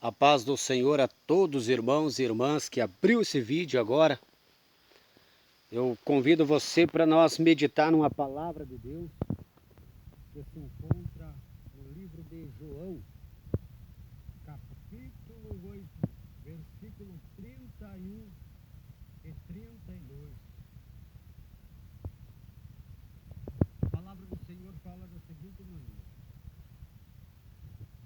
A paz do Senhor a todos os irmãos e irmãs que abriu esse vídeo agora. Eu convido você para nós meditar numa palavra de Deus que se encontra no livro de João, capítulo 8, versículo 31 e 32. A palavra do Senhor fala da seguinte maneira: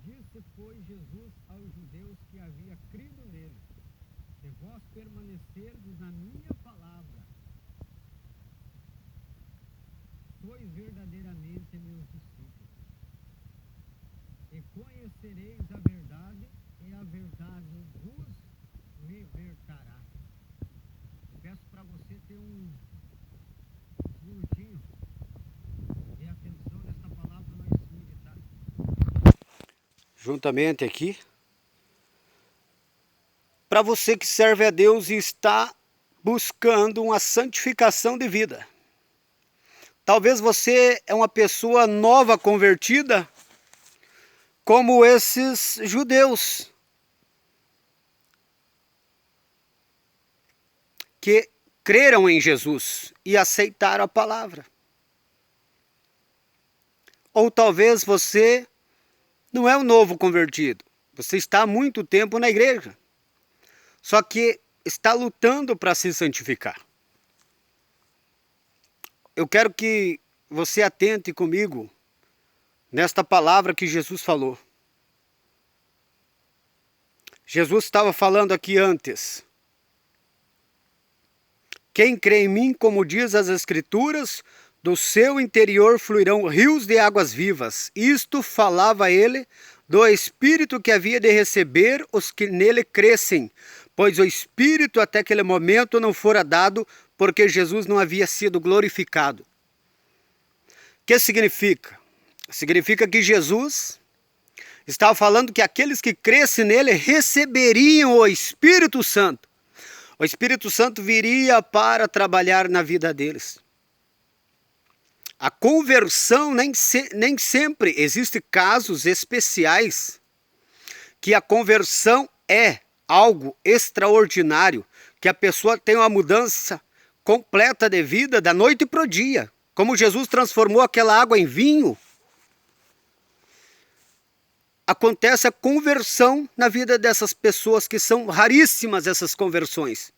Disse, pois, Jesus aos judeus que havia crido nele: Se vós permanecerdes na minha palavra, sois verdadeiramente meus discípulos, e conhecereis a verdade, e a verdade vos libertará. Eu peço para você ter um minutinho de atenção nesta palavra para nós meditar juntamente aqui. Para você que serve a Deus e está buscando uma santificação de vida. Talvez você é uma pessoa nova convertida, como esses judeus, que creram em Jesus e aceitaram a palavra. Ou talvez você não é um novo convertido, você está há muito tempo na igreja, só que está lutando para se santificar. Eu quero que você atente comigo nesta palavra que Jesus falou. Jesus estava falando aqui antes: quem crê em mim, como diz as Escrituras, do seu interior fluirão rios de águas vivas. Isto falava ele do Espírito que havia de receber os que nele crescem, pois o Espírito até aquele momento não fora dado, porque Jesus não havia sido glorificado. O que significa? Significa que Jesus estava falando que aqueles que crescem nele receberiam o Espírito Santo. O Espírito Santo viria para trabalhar na vida deles. A conversão nem sempre, existem casos especiais que a conversão é algo extraordinário, que a pessoa tem uma mudança completa de vida da noite para o dia. Como Jesus transformou aquela água em vinho, acontece a conversão na vida dessas pessoas, que são raríssimas essas conversões.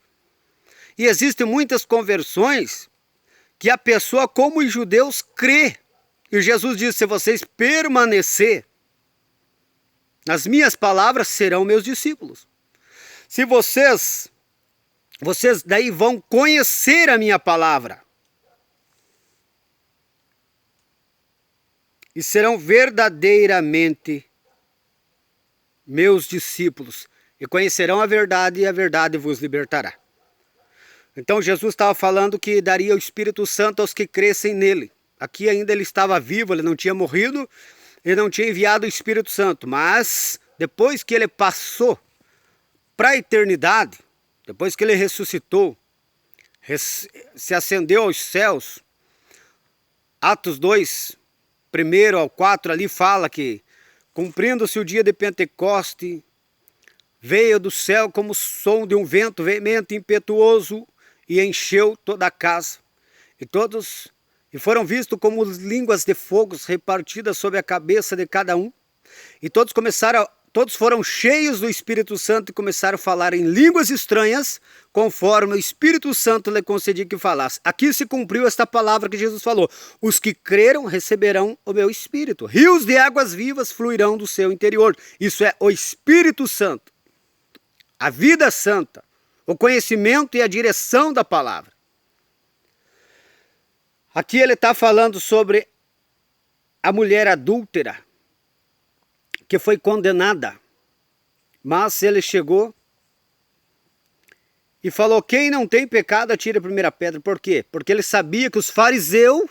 E existem muitas conversões que a pessoa, como os judeus, crê. E Jesus disse: se vocês permanecer nas minhas palavras, serão meus discípulos. Se vocês daí vão conhecer a minha palavra e serão verdadeiramente meus discípulos, e conhecerão a verdade, e a verdade vos libertará. Então Jesus estava falando que daria o Espírito Santo aos que crescem nele. Aqui ainda ele estava vivo, ele não tinha morrido, ele não tinha enviado o Espírito Santo. Mas depois que ele passou para a eternidade, depois que ele ressuscitou, se ascendeu aos céus, Atos 2, 1 ao 4 ali fala que, cumprindo-se o dia de Pentecoste, veio do céu como o som de um vento veemente e impetuoso, e encheu toda a casa. E foram vistos como línguas de fogo repartidas sobre a cabeça de cada um. E todos foram cheios do Espírito Santo e começaram a falar em línguas estranhas, conforme o Espírito Santo lhe concedia que falasse. Aqui se cumpriu esta palavra que Jesus falou: os que creram receberão o meu Espírito. Rios de águas vivas fluirão do seu interior. Isso é o Espírito Santo, a vida santa, o conhecimento e a direção da palavra. Aqui ele está falando sobre a mulher adúltera, que foi condenada, mas ele chegou e falou: quem não tem pecado, atire a primeira pedra. Por quê? Porque ele sabia que os fariseus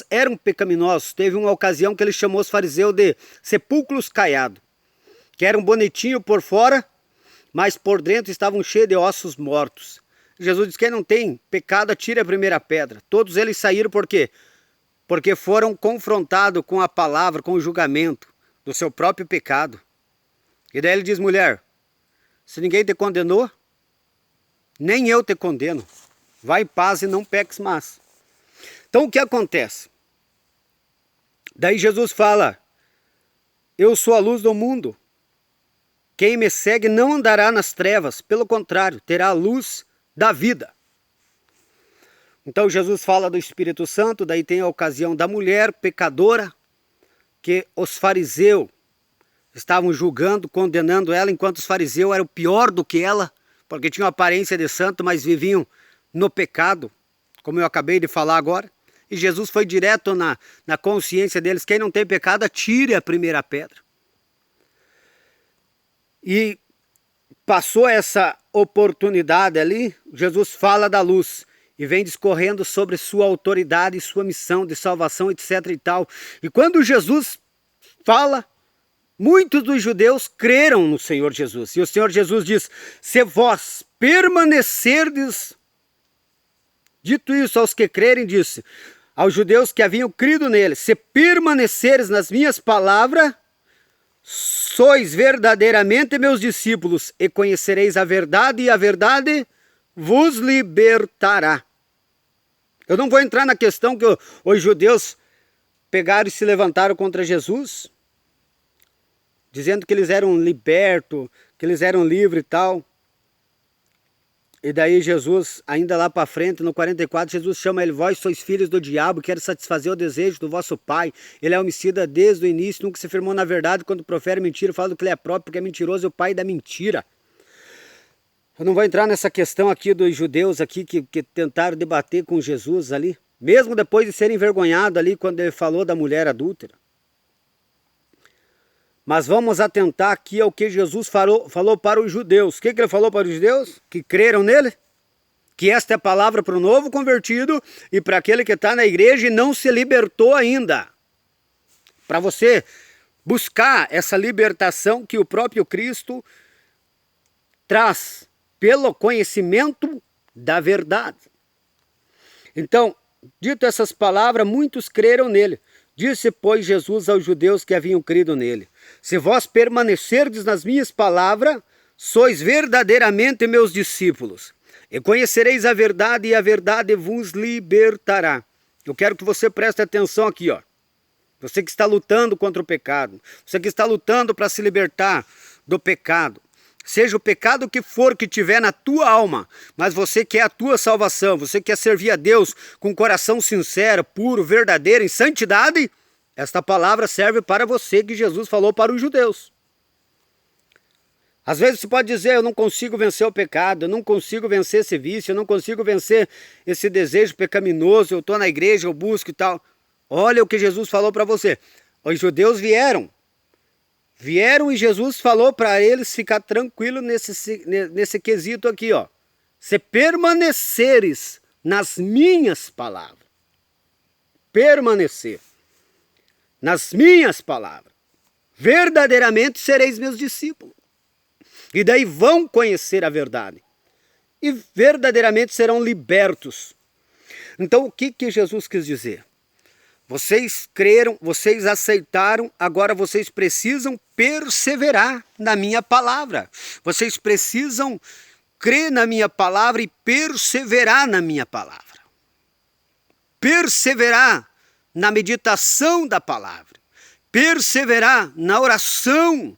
eram pecaminosos. Teve uma ocasião que ele chamou os fariseus de sepulcros caiados, que eram bonitinhos por fora, mas por dentro estavam cheios de ossos mortos. Jesus disse: quem não tem pecado, atire a primeira pedra. Todos eles saíram por quê? Porque foram confrontados com a palavra, com o julgamento do seu próprio pecado. E daí ele diz, mulher, se ninguém te condenou, nem eu te condeno. Vai em paz e não peques mais. Então o que acontece? Daí Jesus fala, eu sou a luz do mundo. Quem me segue não andará nas trevas, pelo contrário, terá a luz da vida. Então Jesus fala do Espírito Santo, daí tem a ocasião da mulher pecadora, que os fariseus estavam julgando, condenando ela, enquanto os fariseus eram pior do que ela, porque tinham aparência de santo, mas viviam no pecado, como eu acabei de falar agora. E Jesus foi direto na consciência deles, quem não tem pecado, atire a primeira pedra. E passou essa oportunidade ali, Jesus fala da luz e vem discorrendo sobre sua autoridade e sua missão de salvação, etc e tal. E quando Jesus fala, muitos dos judeus creram no Senhor Jesus. E o Senhor Jesus diz, se vós permanecerdes, dito isso aos que crerem, disse, aos judeus que haviam crido nele, se permaneceres nas minhas palavras, sois verdadeiramente meus discípulos e conhecereis a verdade e a verdade vos libertará. Eu não vou entrar na questão que os judeus pegaram e se levantaram contra Jesus, dizendo que eles eram libertos, que eles eram livres e tal. E daí Jesus, ainda lá para frente, no 44, Jesus chama ele, vós sois filhos do diabo, quer satisfazer o desejo do vosso pai. Ele é homicida desde o início, nunca se firmou na verdade, quando profere mentira, fala do que ele é próprio, porque é mentiroso e o pai da mentira. Eu não vou entrar nessa questão aqui dos judeus aqui que tentaram debater com Jesus ali, mesmo depois de serem envergonhados ali quando ele falou da mulher adúltera. Mas vamos atentar aqui ao que Jesus falou para os judeus. O que ele falou para os judeus? Que creram nele? Que esta é a palavra para o novo convertido e para aquele que está na igreja e não se libertou ainda. Para você buscar essa libertação que o próprio Cristo traz pelo conhecimento da verdade. Então, dito essas palavras, muitos creram nele. Disse, pois, Jesus aos judeus que haviam crido nele, se vós permanecerdes nas minhas palavras, sois verdadeiramente meus discípulos, e conhecereis a verdade, e a verdade vos libertará. Eu quero que você preste atenção aqui, ó. Você que está lutando contra o pecado, você que está lutando para se libertar do pecado, seja o pecado que for que tiver na tua alma, mas você quer a tua salvação, você quer servir a Deus com coração sincero, puro, verdadeiro, em santidade, esta palavra serve para você que Jesus falou para os judeus. Às vezes você pode dizer, eu não consigo vencer o pecado, eu não consigo vencer esse vício, eu não consigo vencer esse desejo pecaminoso, eu estou na igreja, eu busco e tal. Olha o que Jesus falou para você. Os judeus vieram e Jesus falou para eles ficar tranquilo nesse quesito aqui, ó. Se permaneceres nas minhas palavras, permanecer nas minhas palavras, verdadeiramente sereis meus discípulos. E daí vão conhecer a verdade. E verdadeiramente serão libertos. Então o que Jesus quis dizer? Vocês creram, vocês aceitaram, agora vocês precisam perseverar na minha palavra. Vocês precisam crer na minha palavra e perseverar na minha palavra. Perseverar na meditação da palavra. Perseverar na oração.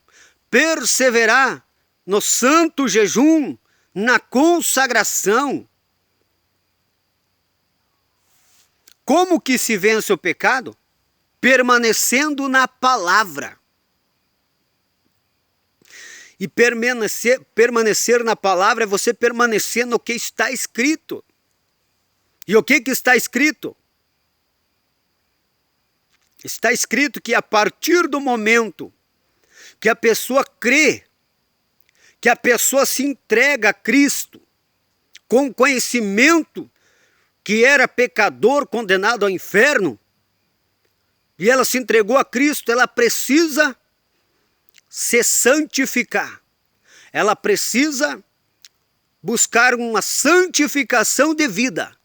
Perseverar no santo jejum, na consagração. Como que se vence o pecado? Permanecendo na palavra. E permanecer na palavra é você permanecer no que está escrito. E o que está escrito? Está escrito que a partir do momento que a pessoa crê, que a pessoa se entrega a Cristo com conhecimento que era pecador condenado ao inferno, e ela se entregou a Cristo, ela precisa se santificar. Ela precisa buscar uma santificação de vida.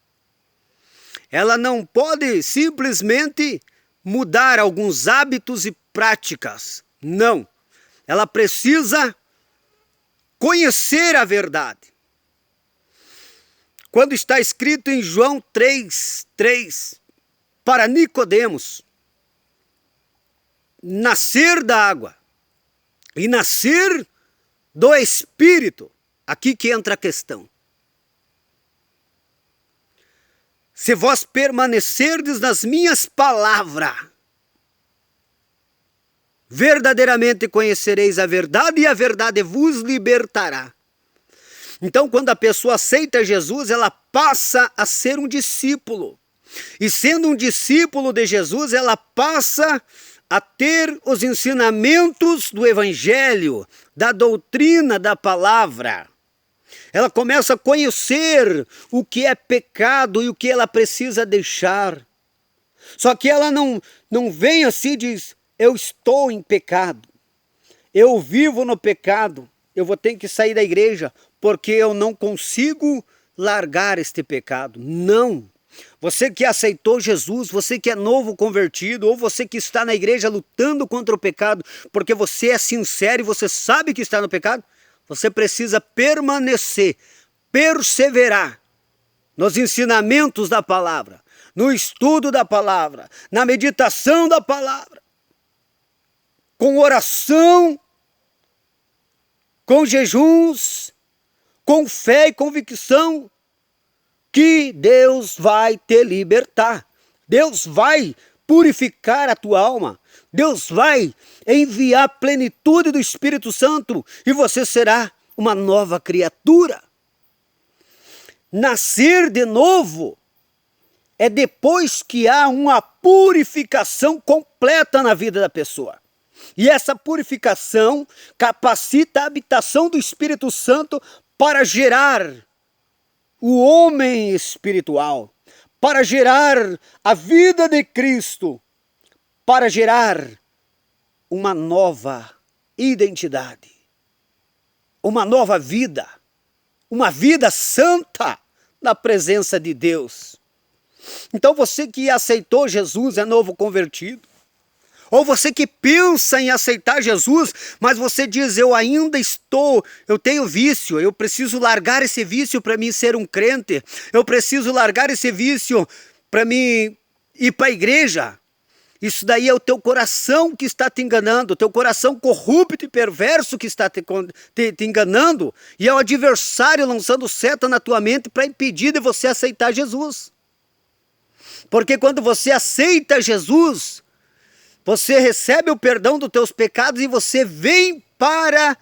Ela não pode simplesmente mudar alguns hábitos e práticas. Não. ela precisa conhecer a verdade. Quando está escrito em João 3:3, para Nicodemos, nascer da água e nascer do Espírito, aqui que entra a questão. Se vós permanecerdes nas minhas palavras, verdadeiramente conhecereis a verdade e a verdade vos libertará. Então, quando a pessoa aceita Jesus, ela passa a ser um discípulo. E sendo um discípulo de Jesus, ela passa a ter os ensinamentos do Evangelho, da doutrina da palavra. Ela começa a conhecer o que é pecado e o que ela precisa deixar. Só que ela não vem assim e diz, eu estou em pecado, eu vivo no pecado, eu vou ter que sair da igreja porque eu não consigo largar este pecado. Não. Você que aceitou Jesus, você que é novo convertido, ou você que está na igreja lutando contra o pecado, porque você é sincero e você sabe que está no pecado, você precisa permanecer, perseverar nos ensinamentos da palavra, no estudo da palavra, na meditação da palavra, com oração, com jejuns, com fé e convicção, que Deus vai te libertar. Deus vai purificar a tua alma. Deus vai enviar a plenitude do Espírito Santo e você será uma nova criatura. Nascer de novo é depois que há uma purificação completa na vida da pessoa. E essa purificação capacita a habitação do Espírito Santo para gerar o homem espiritual, para gerar a vida de Cristo, para gerar uma nova identidade, uma nova vida, uma vida santa na presença de Deus. Então você que aceitou Jesus, é novo convertido, ou você que pensa em aceitar Jesus, mas você diz, eu tenho vício, eu preciso largar esse vício para mim ser um crente, eu preciso largar esse vício para mim ir para a igreja. Isso daí é o teu coração que está te enganando, o teu coração corrupto e perverso que está te enganando, e é o adversário lançando seta na tua mente para impedir de você aceitar Jesus. Porque quando você aceita Jesus, você recebe o perdão dos teus pecados e você vem para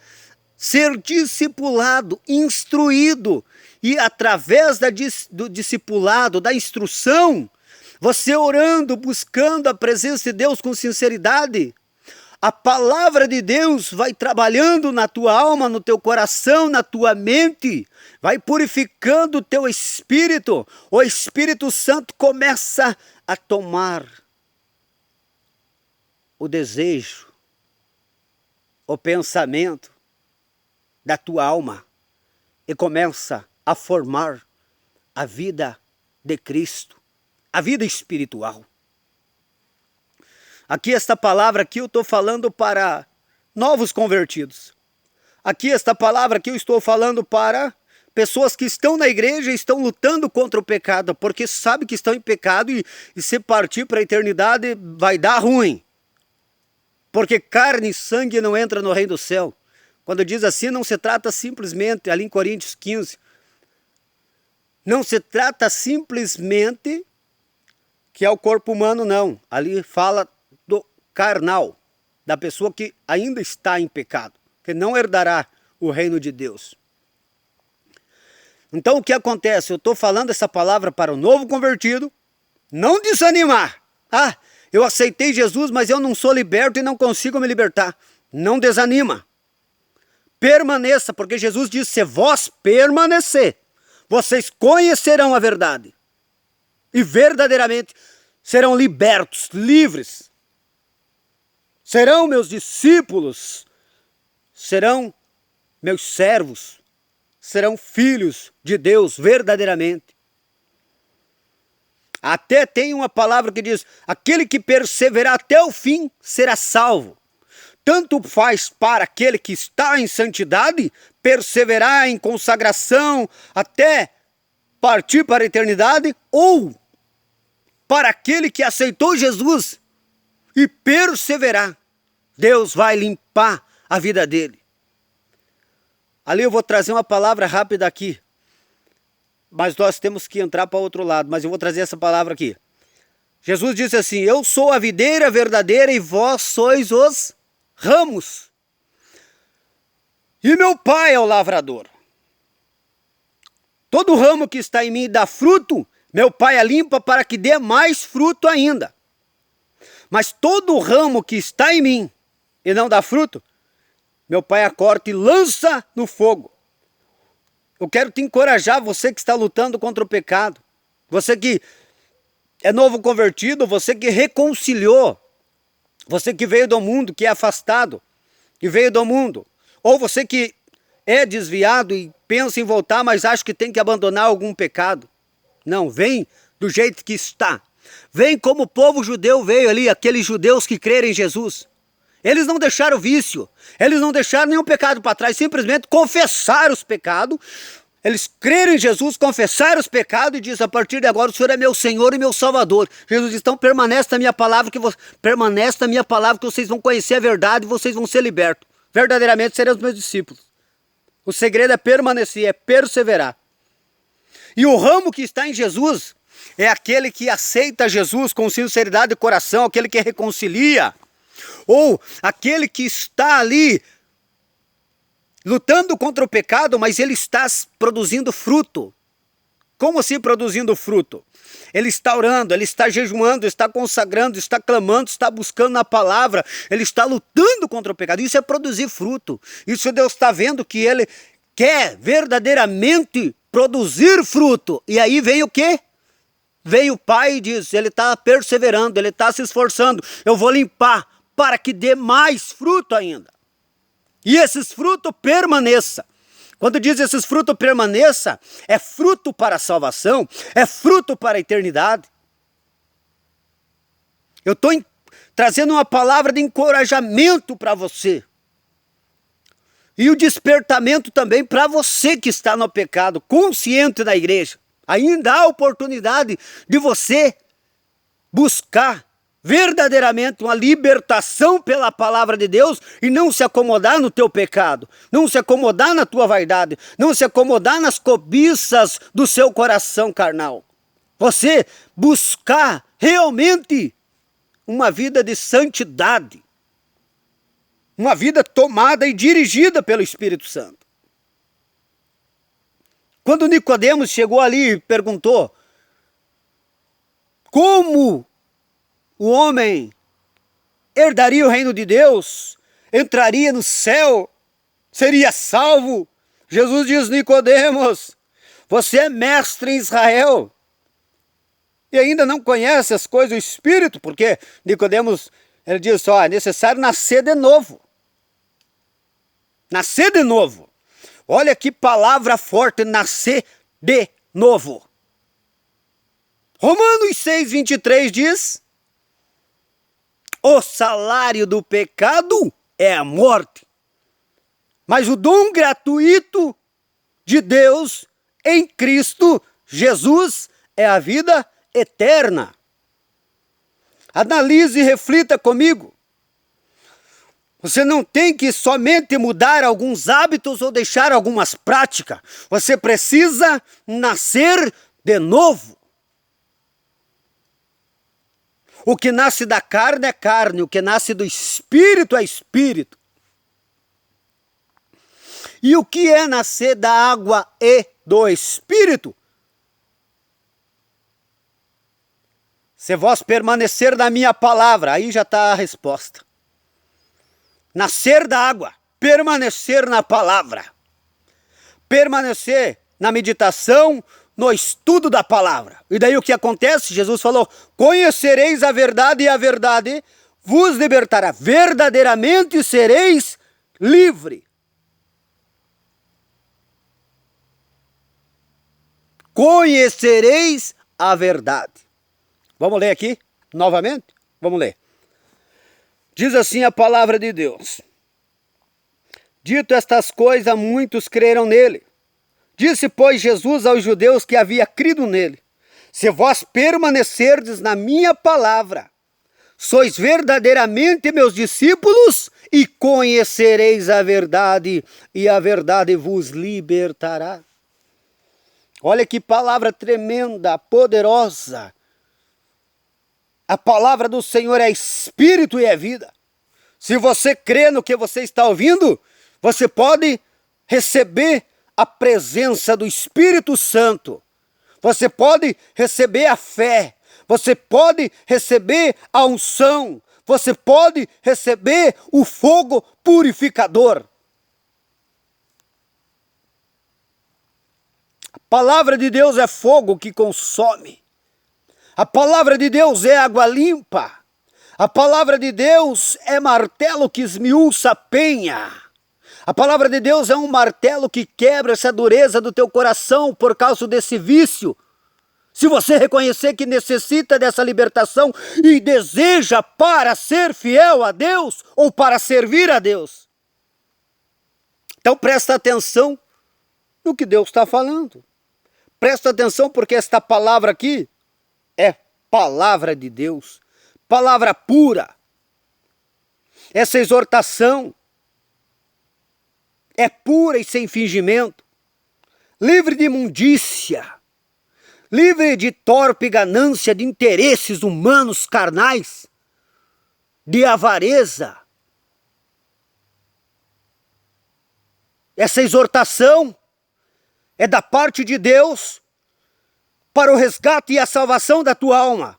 ser discipulado, instruído. E através do discipulado, da instrução, você orando, buscando a presença de Deus com sinceridade, a palavra de Deus vai trabalhando na tua alma, no teu coração, na tua mente, vai purificando o teu espírito. O Espírito Santo começa a tomar o desejo, o pensamento da tua alma e começa a formar a vida de Cristo, a vida espiritual. Aqui esta palavra aqui eu estou falando para novos convertidos. Aqui esta palavra aqui eu estou falando para pessoas que estão na igreja e estão lutando contra o pecado, porque sabem que estão em pecado e se partir para a eternidade vai dar ruim. Porque carne e sangue não entra no reino do céu. Quando diz assim, não se trata simplesmente, ali em Coríntios 15, não se trata simplesmente que é o corpo humano, não. Ali fala do carnal, da pessoa que ainda está em pecado, que não herdará o reino de Deus. Então o que acontece? Eu estou falando essa palavra para o novo convertido, não desanimar. Eu aceitei Jesus, mas eu não sou liberto e não consigo me libertar. Não desanima. Permaneça, porque Jesus disse, se vós permanecer, vocês conhecerão a verdade. E verdadeiramente serão libertos, livres. Serão meus discípulos, serão meus servos, serão filhos de Deus verdadeiramente. Até tem uma palavra que diz, aquele que perseverar até o fim será salvo. tanto faz para aquele que está em santidade perseverar em consagração até partir para a eternidade, ou para aquele que aceitou Jesus e perseverar, Deus vai limpar a vida dele. Ali eu vou trazer uma palavra rápida aqui, mas nós temos que entrar para o outro lado, mas eu vou trazer essa palavra aqui. Jesus disse assim: eu sou a videira verdadeira e vós sois os ramos. E meu Pai é o lavrador. Todo ramo que está em mim dá fruto, meu Pai a limpa para que dê mais fruto ainda. Mas todo ramo que está em mim e não dá fruto, meu Pai a corta e lança no fogo. Eu quero te encorajar, você que está lutando contra o pecado, você que é novo convertido, você que reconciliou, você que veio do mundo, que é afastado, que veio do mundo, ou você que é desviado e pensa em voltar, mas acha que tem que abandonar algum pecado. Não, vem do jeito que está. Vem como o povo judeu veio ali, aqueles judeus que creram em Jesus. Eles não deixaram vício, eles não deixaram nenhum pecado para trás, simplesmente confessaram os pecados. Eles creram em Jesus, confessaram os pecados e diz: a partir de agora o Senhor é meu Senhor e meu Salvador. Jesus diz: então permanece na minha palavra, permanece na minha palavra, que vocês vão conhecer a verdade e vocês vão ser libertos. Verdadeiramente serão os meus discípulos. O segredo é permanecer, é perseverar. E o ramo que está em Jesus é aquele que aceita Jesus com sinceridade de coração, aquele que reconcilia, ou aquele que está ali lutando contra o pecado, mas ele está produzindo fruto. Como assim produzindo fruto? Ele está orando, ele está jejuando, está consagrando, está clamando, está buscando na palavra, ele está lutando contra o pecado. Isso é produzir fruto. Isso Deus está vendo que ele quer verdadeiramente produzir fruto. E aí vem o quê? Vem o Pai e diz: ele está perseverando, ele está se esforçando, eu vou limpar para que dê mais fruto ainda. E esses frutos permaneçam. Quando diz esses frutos permaneça, é fruto para a salvação, é fruto para a eternidade. Eu estou trazendo uma palavra de encorajamento para você. E o despertamento também para você que está no pecado, consciente da igreja. Ainda há oportunidade de você buscar verdadeiramente uma libertação pela palavra de Deus e não se acomodar no teu pecado, não se acomodar na tua vaidade, não se acomodar nas cobiças do seu coração carnal. Você buscar realmente uma vida de santidade, uma vida tomada e dirigida pelo Espírito Santo. Quando Nicodemos chegou ali e perguntou: como o homem herdaria o reino de Deus, entraria no céu, seria salvo? Jesus diz: Nicodemos, você é mestre em Israel e ainda não conhece as coisas do Espírito, porque Nicodemos, ele diz: ó, é necessário nascer de novo. Nascer de novo. Olha que palavra forte, nascer de novo. Romanos 6:23 diz: o salário do pecado é a morte, mas o dom gratuito de Deus em Cristo Jesus é a vida eterna. Analise e reflita comigo. Você não tem que somente mudar alguns hábitos ou deixar algumas práticas. Você precisa nascer de novo. O que nasce da carne é carne, o que nasce do espírito é espírito. E o que é nascer da água e do espírito? Se vós permanecer na minha palavra, aí já está a resposta. Nascer da água, permanecer na palavra, permanecer na meditação, no estudo da palavra. E daí o que acontece? Jesus falou: conhecereis a verdade e a verdade vos libertará. Verdadeiramente sereis livre. Conhecereis a verdade. Vamos ler aqui novamente? Vamos ler. Diz assim a palavra de Deus: dito estas coisas, muitos creram nele. Disse, pois, Jesus aos judeus que havia crido nele: se vós permanecerdes na minha palavra, sois verdadeiramente meus discípulos e conhecereis a verdade, e a verdade vos libertará. Olha que palavra tremenda, poderosa. A palavra do Senhor é espírito e é vida. Se você crê no que você está ouvindo, você pode receber a presença do Espírito Santo. Você pode receber a fé. Você pode receber a unção. Você pode receber o fogo purificador. A palavra de Deus é fogo que consome. A palavra de Deus é água limpa. A palavra de Deus é martelo que esmiuça a penha. A palavra de Deus é um martelo que quebra essa dureza do teu coração por causa desse vício. Se você reconhecer que necessita dessa libertação e deseja para ser fiel a Deus ou para servir a Deus. Então presta atenção no que Deus está falando. Presta atenção porque esta palavra aqui é palavra de Deus. Palavra pura. Essa exortação é pura e sem fingimento. Livre de imundícia. Livre de torpe ganância, de interesses humanos carnais. De avareza. Essa exortação é da parte de Deus para o resgate e a salvação da tua alma.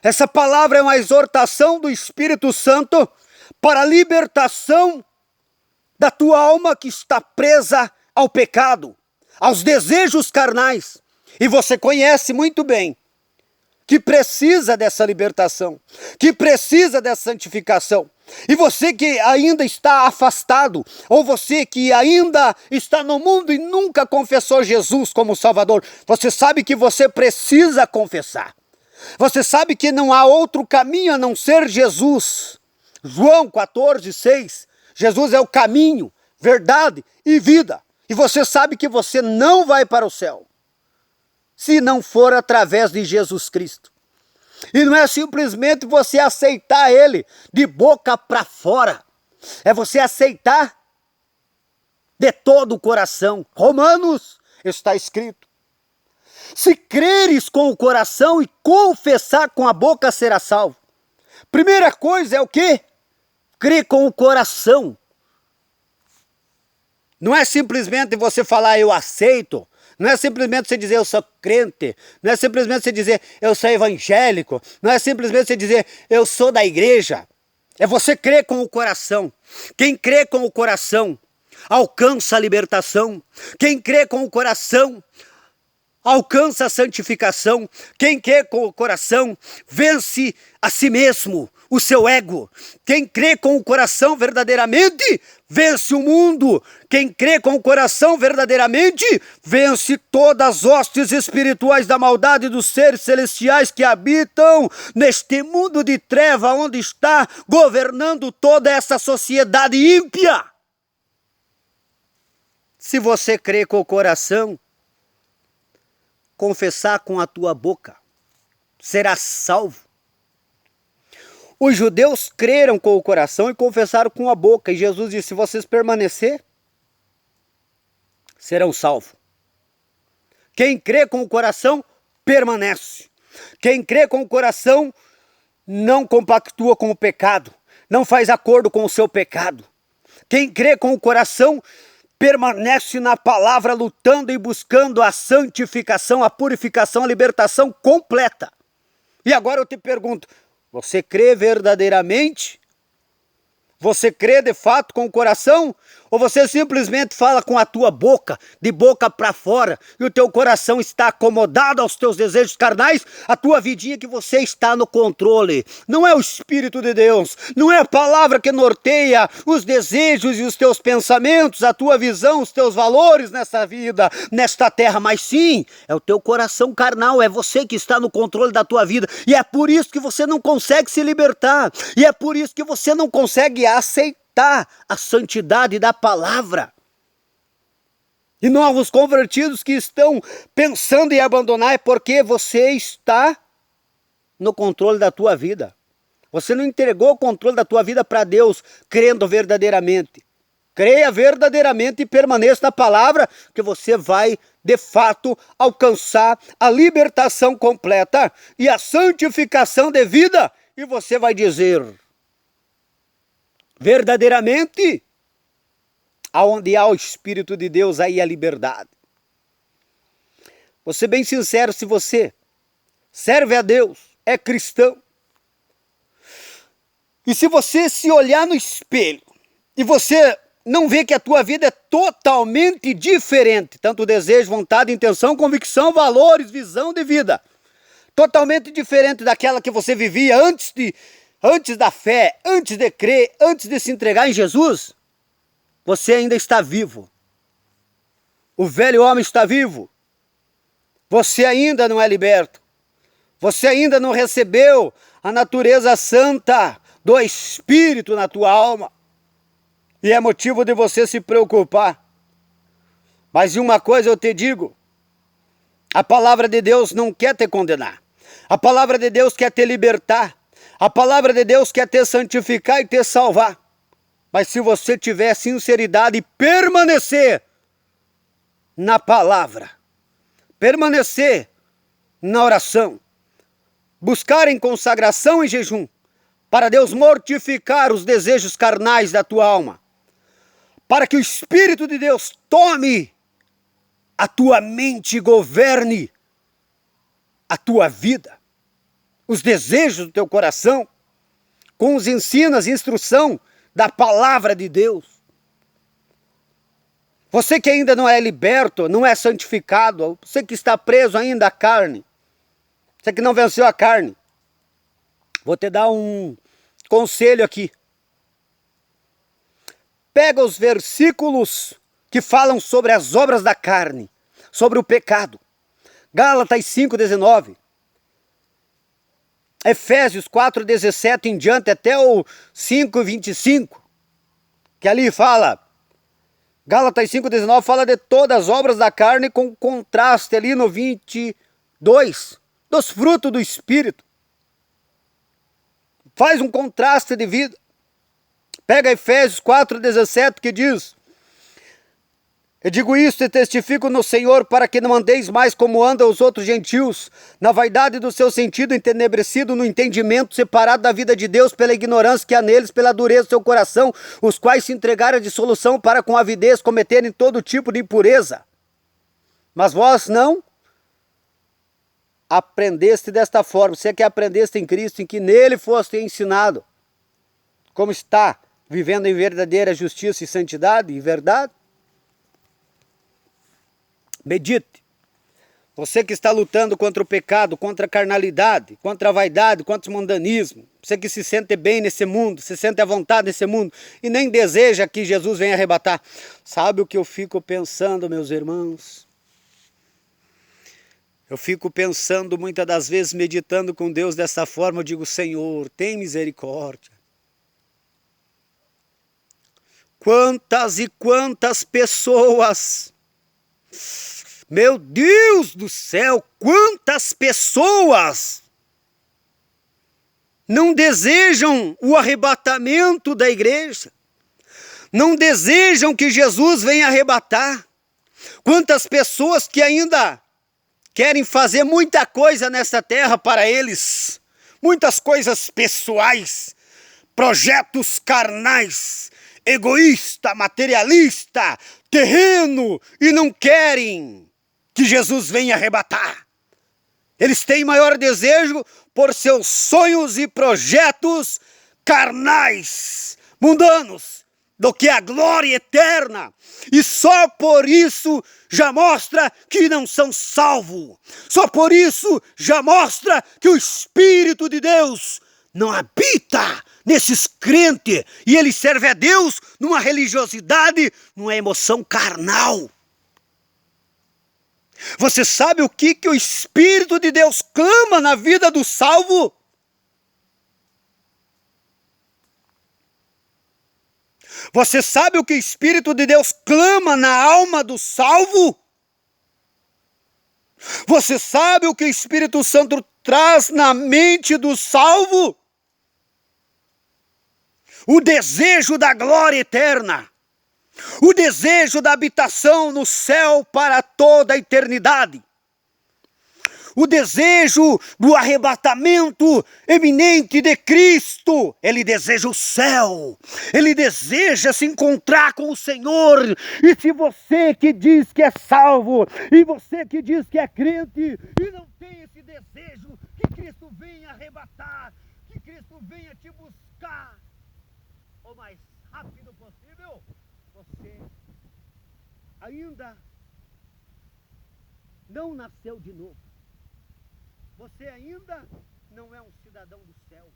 Essa palavra é uma exortação do Espírito Santo para a libertação da tua alma que está presa ao pecado, aos desejos carnais. E você conhece muito bem que precisa dessa libertação, que precisa dessa santificação. E você que ainda está afastado, ou você que ainda está no mundo e nunca confessou Jesus como Salvador, você sabe que você precisa confessar. Você sabe que não há outro caminho a não ser Jesus. João 14:6, Jesus é o caminho, verdade e vida. E você sabe que você não vai para o céu se não for através de Jesus Cristo. E não é simplesmente você aceitar Ele de boca para fora. É você aceitar de todo o coração. Romanos está escrito: se creres com o coração e confessar com a boca, será salvo. Primeira coisa é o quê? Crer com o coração. Não é simplesmente você falar eu aceito. Não é simplesmente você dizer eu sou crente. Não é simplesmente você dizer eu sou evangélico. Não é simplesmente você dizer eu sou da igreja. É você crer com o coração. Quem crê com o coração alcança a libertação. Quem crê com o coração alcança a santificação. Quem crê com o coração vence a si mesmo, o seu ego. Quem crê com o coração verdadeiramente vence o mundo. Quem crê com o coração verdadeiramente vence todas as hostes espirituais da maldade dos seres celestiais que habitam neste mundo de treva onde está governando toda essa sociedade ímpia. Se você crê com o coração, confessar com a tua boca, será salvo. Os judeus creram com o coração e confessaram com a boca. E Jesus disse, se vocês permanecer, serão salvos. Quem crê com o coração, permanece. Quem crê com o coração, não compactua com o pecado. Não faz acordo com o seu pecado. Quem crê com o coração, permanece na palavra, lutando e buscando a santificação, a purificação, a libertação completa. E agora eu te pergunto, você crê verdadeiramente? Você crê de fato com o coração? Ou você simplesmente fala com a tua boca, de boca para fora, e o teu coração está acomodado aos teus desejos carnais, a tua vidinha que você está no controle. Não é o Espírito de Deus, não é a palavra que norteia os desejos e os teus pensamentos, a tua visão, os teus valores nessa vida, nesta terra, mas sim, é o teu coração carnal, é você que está no controle da tua vida, e é por isso que você não consegue se libertar, e é por isso que você não consegue aceitar a santidade da palavra. E novos convertidos que estão pensando em abandonar é porque você está no controle da tua vida. Você não entregou o controle da tua vida para Deus, crendo verdadeiramente. Creia verdadeiramente e permaneça na palavra, que você vai, de fato, alcançar a libertação completa e a santificação de vida. E você vai dizer: verdadeiramente, aonde há o Espírito de Deus, aí há liberdade. Vou ser bem sincero, se você serve a Deus, é cristão, e se você se olhar no espelho, e você não vê que a tua vida é totalmente diferente, tanto desejo, vontade, intenção, convicção, valores, visão de vida, totalmente diferente daquela que você vivia antes da fé, antes de crer, antes de se entregar em Jesus, você ainda está vivo. O velho homem está vivo. Você ainda não é liberto. Você ainda não recebeu a natureza santa do Espírito na tua alma. E é motivo de você se preocupar. Mas uma coisa eu te digo: a palavra de Deus não quer te condenar. A palavra de Deus quer te libertar. A palavra de Deus quer te santificar e te salvar. Mas se você tiver sinceridade e permanecer na palavra, permanecer na oração, buscar em consagração e jejum, para Deus mortificar os desejos carnais da tua alma, para que o Espírito de Deus tome a tua mente e governe a tua vida, os desejos do teu coração, com os ensinos e instrução da palavra de Deus. Você que ainda não é liberto, não é santificado, você que está preso ainda à carne, você que não venceu a carne, vou te dar um conselho aqui. Pega os versículos que falam sobre as obras da carne, sobre o pecado. Gálatas 5:19. Efésios 4:17 em diante até o 5:25, que ali fala, Gálatas 5:19 fala de todas as obras da carne, com contraste ali no 22, dos frutos do Espírito. Faz um contraste de vida. Pega Efésios 4:17 que diz: eu digo isto e testifico no Senhor, para que não andeis mais como andam os outros gentios, na vaidade do seu sentido, entenebrecido no entendimento, separado da vida de Deus pela ignorância que há neles, pela dureza do seu coração, os quais se entregaram à dissolução para com avidez cometerem todo tipo de impureza. Mas vós não aprendeste desta forma, você que aprendeste em Cristo, em que nele foste ensinado, como está, vivendo em verdadeira justiça e santidade e verdade. Medite. Você que está lutando contra o pecado, contra a carnalidade, contra a vaidade, contra o mundanismo, você que se sente bem nesse mundo, se sente à vontade nesse mundo e nem deseja que Jesus venha arrebatar. Sabe o que eu fico pensando, meus irmãos? Eu fico pensando muitas das vezes, meditando com Deus dessa forma, eu digo: Senhor, tem misericórdia. Quantas e quantas pessoas, meu Deus do céu, quantas pessoas não desejam o arrebatamento da igreja, não desejam que Jesus venha arrebatar. Quantas pessoas que ainda querem fazer muita coisa nessa terra para eles, muitas coisas pessoais, projetos carnais, egoísta, materialista, terreno, e não querem que Jesus venha arrebatar. Eles têm maior desejo por seus sonhos e projetos carnais, mundanos do que a glória eterna. E só por isso já mostra que não são salvos. Só por isso já mostra que o Espírito de Deus não habita nesses crentes. E ele serve a Deus numa religiosidade, numa emoção carnal. Você sabe o que o Espírito de Deus clama na vida do salvo? Você sabe o que o Espírito de Deus clama na alma do salvo? Você sabe o que o Espírito Santo traz na mente do salvo? O desejo da glória eterna. O desejo da habitação no céu para toda a eternidade. O desejo do arrebatamento eminente de Cristo. Ele deseja o céu. Ele deseja se encontrar com o Senhor. E se você que diz que é salvo, e você que diz que é crente, e não tem esse desejo, que Cristo venha arrebatar, que Cristo venha te buscar o mais rápido possível, você ainda não nasceu de novo. Você ainda não é um cidadão do céu.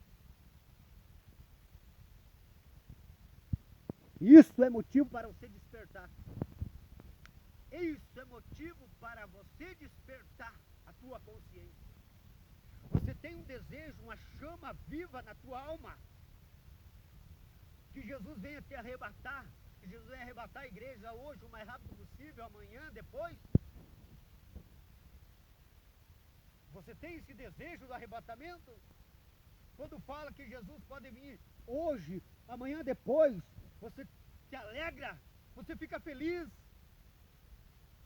Isso é motivo para você despertar. Isso é motivo para você despertar a tua consciência. Você tem um desejo, uma chama viva na tua alma. Que Jesus venha te arrebatar. Que Jesus venha arrebatar a igreja hoje, o mais rápido possível, amanhã, depois. Você tem esse desejo do arrebatamento? Quando fala que Jesus pode vir hoje, amanhã, depois, você se alegra? Você fica feliz?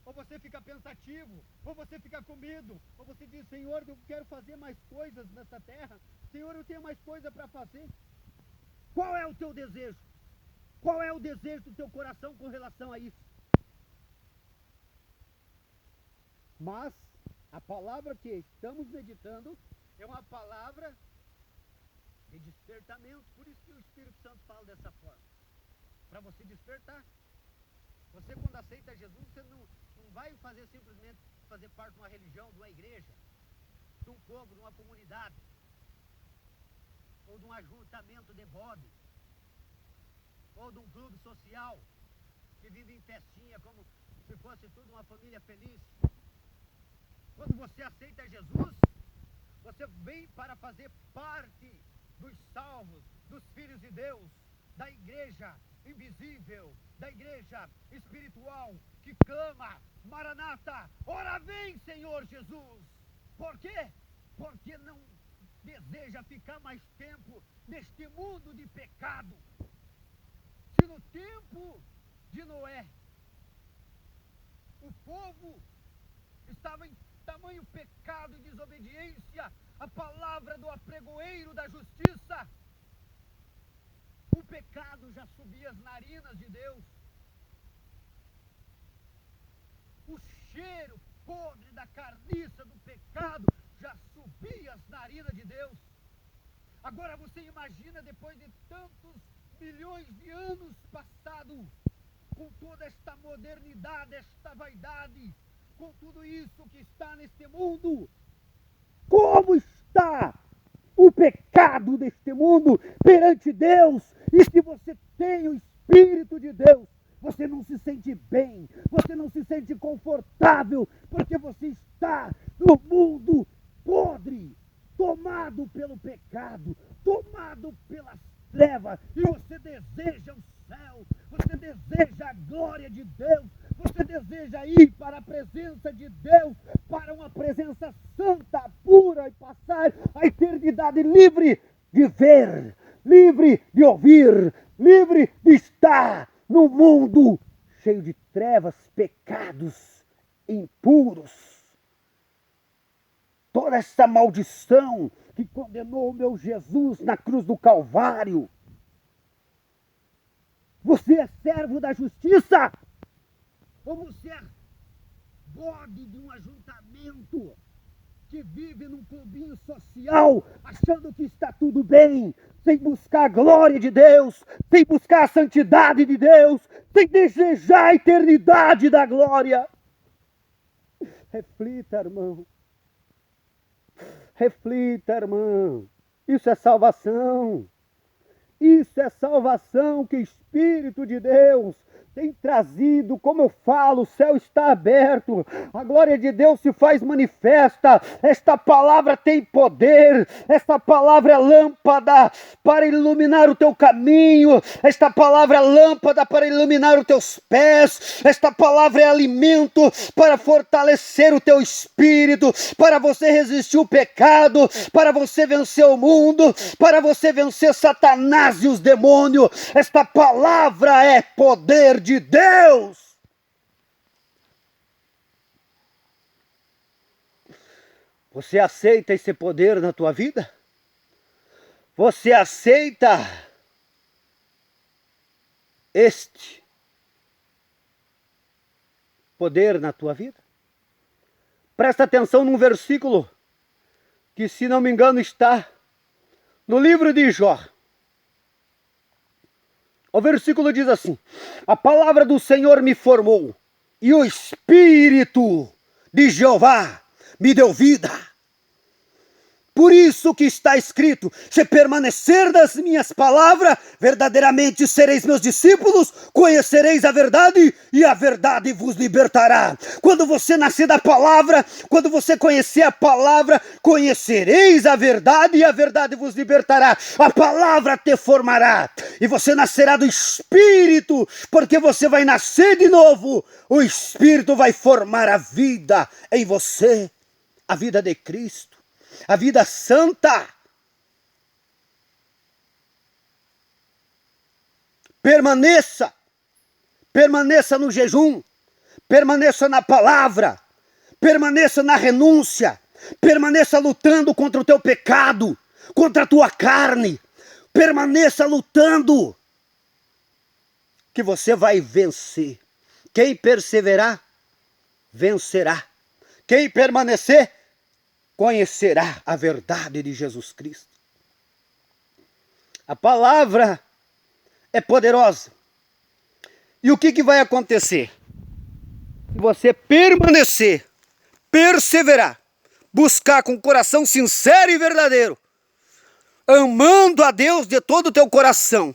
Ou você fica pensativo? Ou você fica com medo? Ou você diz, Senhor, eu quero fazer mais coisas nessa terra. Senhor, eu tenho mais coisa para fazer. Qual é o teu desejo? Qual é o desejo do teu coração com relação a isso? Mas a palavra que estamos meditando é uma palavra de despertamento. Por isso que o Espírito Santo fala dessa forma. Para você despertar. Você, quando aceita Jesus, você não vai fazer simplesmente fazer parte de uma religião, de uma igreja, de um povo, de uma comunidade, ou de um ajuntamento de bode, ou de um clube social que vive em festinha como se fosse tudo uma família feliz. Quando você aceita Jesus, você vem para fazer parte dos salvos, dos filhos de Deus, da igreja invisível, da igreja espiritual que clama, Maranata, ora vem, Senhor Jesus. Por quê? Porque não deseja ficar mais tempo neste mundo de pecado. Se no tempo de Noé, o povo estava em tamanho pecado e desobediência, a palavra do apregoeiro da justiça, o pecado já subia as narinas de Deus. O cheiro podre da carniça do pecado já subia as narinas de Deus. Agora você imagina, depois de tantos milhões de anos passados, com toda esta modernidade, esta vaidade, com tudo isso que está neste mundo, como está o pecado deste mundo perante Deus? E se você tem o Espírito de Deus, você não se sente bem, você não se sente confortável, porque você está no mundo podre, tomado pelo pecado, tomado pelas trevas, e você deseja o céu, você deseja a glória de Deus, você deseja ir para a presença de Deus, para uma presença santa, pura, e passar a eternidade livre de ver, livre de ouvir, livre de estar no mundo cheio de trevas, pecados, impuros. Toda essa maldição que condenou o meu Jesus na cruz do Calvário. Você é servo da justiça? Ou você é bode de um ajuntamento que vive num clubinho social, achando que está tudo bem, sem buscar a glória de Deus, sem buscar a santidade de Deus, sem desejar a eternidade da glória. Reflita, irmão. Reflita, irmão. Isso é salvação. Isso é salvação que o Espírito de Deus tem trazido. Como eu falo, o céu está aberto, a glória de Deus se faz manifesta. Esta palavra tem poder, esta palavra é lâmpada para iluminar o teu caminho, esta palavra é lâmpada para iluminar os teus pés, esta palavra é alimento para fortalecer o teu espírito, para você resistir o pecado, para você vencer o mundo, para você vencer Satanás e os demônios. Esta palavra é poder de Deus. Você aceita esse poder na tua vida? Você aceita este poder na tua vida? Presta atenção num versículo que, se não me engano, está no livro de Jó. O versículo diz assim: a palavra do Senhor me formou, e o Espírito de Jeová me deu vida. Por isso que está escrito: se permanecer das minhas palavras, verdadeiramente sereis meus discípulos, conhecereis a verdade, e a verdade vos libertará. Quando você nascer da palavra, quando você conhecer a palavra, conhecereis a verdade, e a verdade vos libertará. A palavra te formará, e você nascerá do Espírito, porque você vai nascer de novo. O Espírito vai formar a vida em você, a vida de Cristo, a vida santa. Permaneça no jejum, permaneça na palavra, permaneça na renúncia, permaneça lutando contra o teu pecado, contra a tua carne, permaneça lutando, que você vai vencer. Quem perseverar, vencerá. Quem permanecer, conhecerá a verdade de Jesus Cristo. A palavra é poderosa. E o que vai acontecer? Você permanecer, perseverar, buscar com coração sincero e verdadeiro, amando a Deus de todo o teu coração,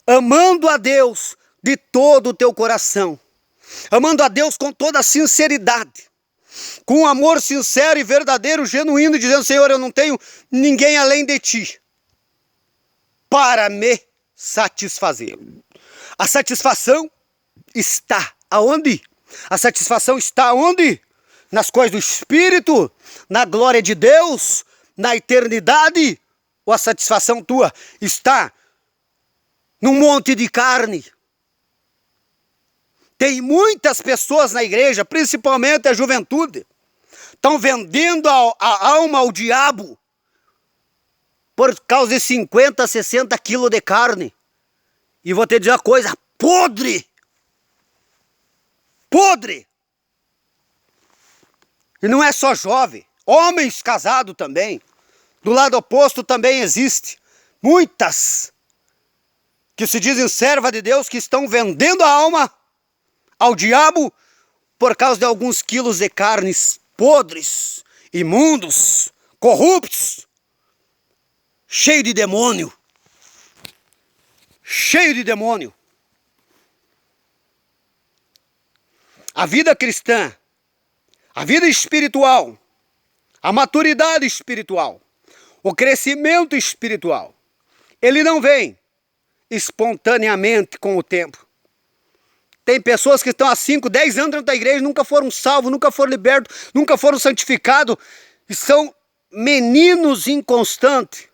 amando a Deus de todo o teu coração, amando a Deus com toda a sinceridade, com um amor sincero e verdadeiro, genuíno, dizendo: Senhor, eu não tenho ninguém além de Ti para me satisfazer. A satisfação está aonde? A satisfação está onde? Nas coisas do Espírito, na glória de Deus, na eternidade. Ou a satisfação tua está num monte de carne? Tem muitas pessoas na igreja, principalmente a juventude, estão vendendo a alma ao diabo por causa de 50, 60 quilos de carne. E vou te dizer uma coisa: podre! Podre! E não é só jovem, homens casados também. Do lado oposto também existe muitas que se dizem serva de Deus, que estão vendendo a alma ao diabo por causa de alguns quilos de carnes podres, imundos, corruptos, cheio de demônio. Cheio de demônio. A vida cristã, a vida espiritual, a maturidade espiritual, o crescimento espiritual, ele não vem espontaneamente com o tempo. Tem pessoas que estão há 5, 10 anos dentro da igreja, nunca foram salvos, nunca foram libertos, nunca foram santificados, e são meninos inconstantes.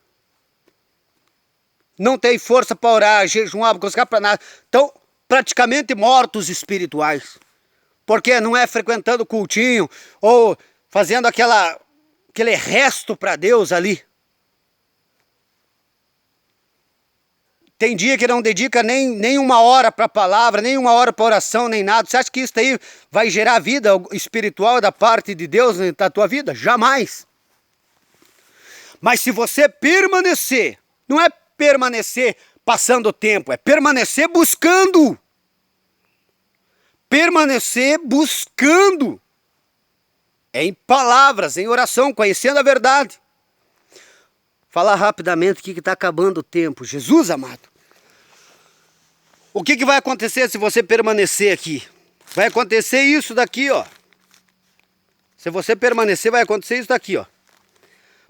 Não tem força para orar, jejuar, buscar para nada. Estão praticamente mortos espirituais. Porque não é frequentando o cultinho ou fazendo aquele resto para Deus ali. Tem dia que não dedica nem uma hora para a palavra, nem uma hora para oração, nem nada. Você acha que isso aí vai gerar vida espiritual da parte de Deus na tua vida? Jamais. Mas se você permanecer, não é permanecer passando o tempo, é permanecer buscando. Permanecer buscando. Em palavras, em oração, conhecendo a verdade. Falar rapidamente que está acabando o tempo. Jesus amado. O que vai acontecer se você permanecer aqui? Vai acontecer isso daqui, ó. Se você permanecer, vai acontecer isso daqui, ó.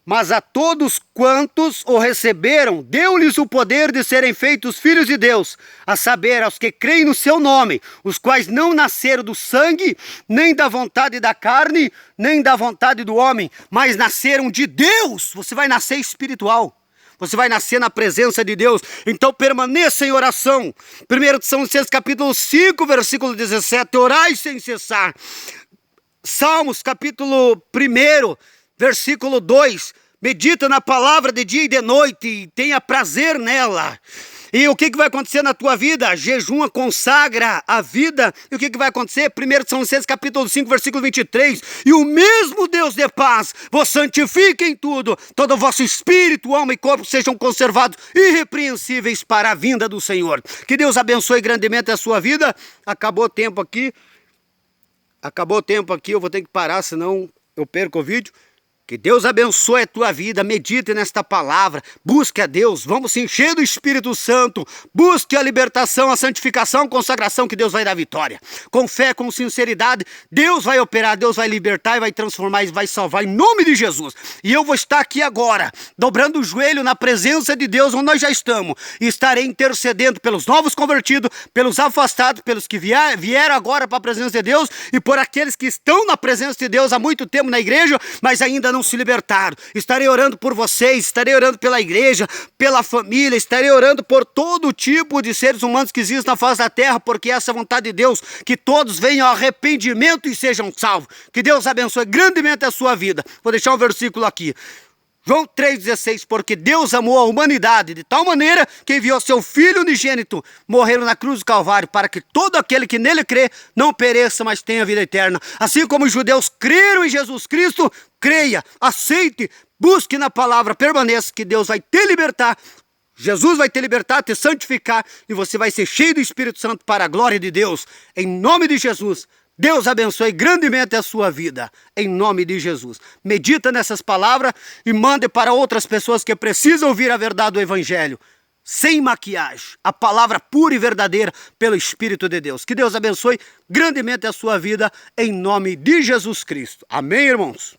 Mas a todos quantos o receberam, deu-lhes o poder de serem feitos filhos de Deus, a saber, aos que creem no seu nome, os quais não nasceram do sangue, nem da vontade da carne, nem da vontade do homem, mas nasceram de Deus. Você vai nascer espiritual. Você vai nascer na presença de Deus. Então permaneça em oração. 1 Tessalonicenses capítulo 5, versículo 17. Orai sem cessar. Salmos capítulo 1, versículo 2. Medita na palavra de dia e de noite e tenha prazer nela. E o que vai acontecer na tua vida? Jejuma, consagra a vida. E o que vai acontecer? 1 Tessalonicenses capítulo 5, versículo 23. E o mesmo Deus de paz vos santifique em tudo. Todo o vosso espírito, alma e corpo sejam conservados irrepreensíveis para a vinda do Senhor. Que Deus abençoe grandemente a sua vida. Acabou o tempo aqui. Eu vou ter que parar, senão eu perco o vídeo. Que Deus abençoe a tua vida, medite nesta palavra, busque a Deus, vamos se encher do Espírito Santo, busque a libertação, a santificação, a consagração, que Deus vai dar vitória. Com fé, com sinceridade, Deus vai operar, Deus vai libertar e vai transformar e vai salvar em nome de Jesus. E eu vou estar aqui agora, dobrando o joelho na presença de Deus, onde nós já estamos, e estarei intercedendo pelos novos convertidos, pelos afastados, pelos que vieram agora para a presença de Deus, e por aqueles que estão na presença de Deus há muito tempo na igreja, mas ainda não se libertaram. Estarei orando por vocês, estarei orando pela igreja, pela família, estarei orando por todo tipo de seres humanos que existem na face da terra, porque essa é a vontade de Deus, que todos venham ao arrependimento e sejam salvos. Que Deus abençoe grandemente a sua vida. Vou deixar um versículo aqui. João 3,16, porque Deus amou a humanidade de tal maneira que enviou seu Filho unigênito morrer na cruz do Calvário, para que todo aquele que nele crê não pereça, mas tenha vida eterna. Assim como os judeus creram em Jesus Cristo, creia, aceite, busque na palavra, permaneça, que Deus vai te libertar. Jesus vai te libertar, te santificar, e você vai ser cheio do Espírito Santo para a glória de Deus. Em nome de Jesus. Deus abençoe grandemente a sua vida, em nome de Jesus. Medita nessas palavras e mande para outras pessoas que precisam ouvir a verdade do Evangelho, sem maquiagem, a palavra pura e verdadeira pelo Espírito de Deus. Que Deus abençoe grandemente a sua vida, em nome de Jesus Cristo. Amém, irmãos?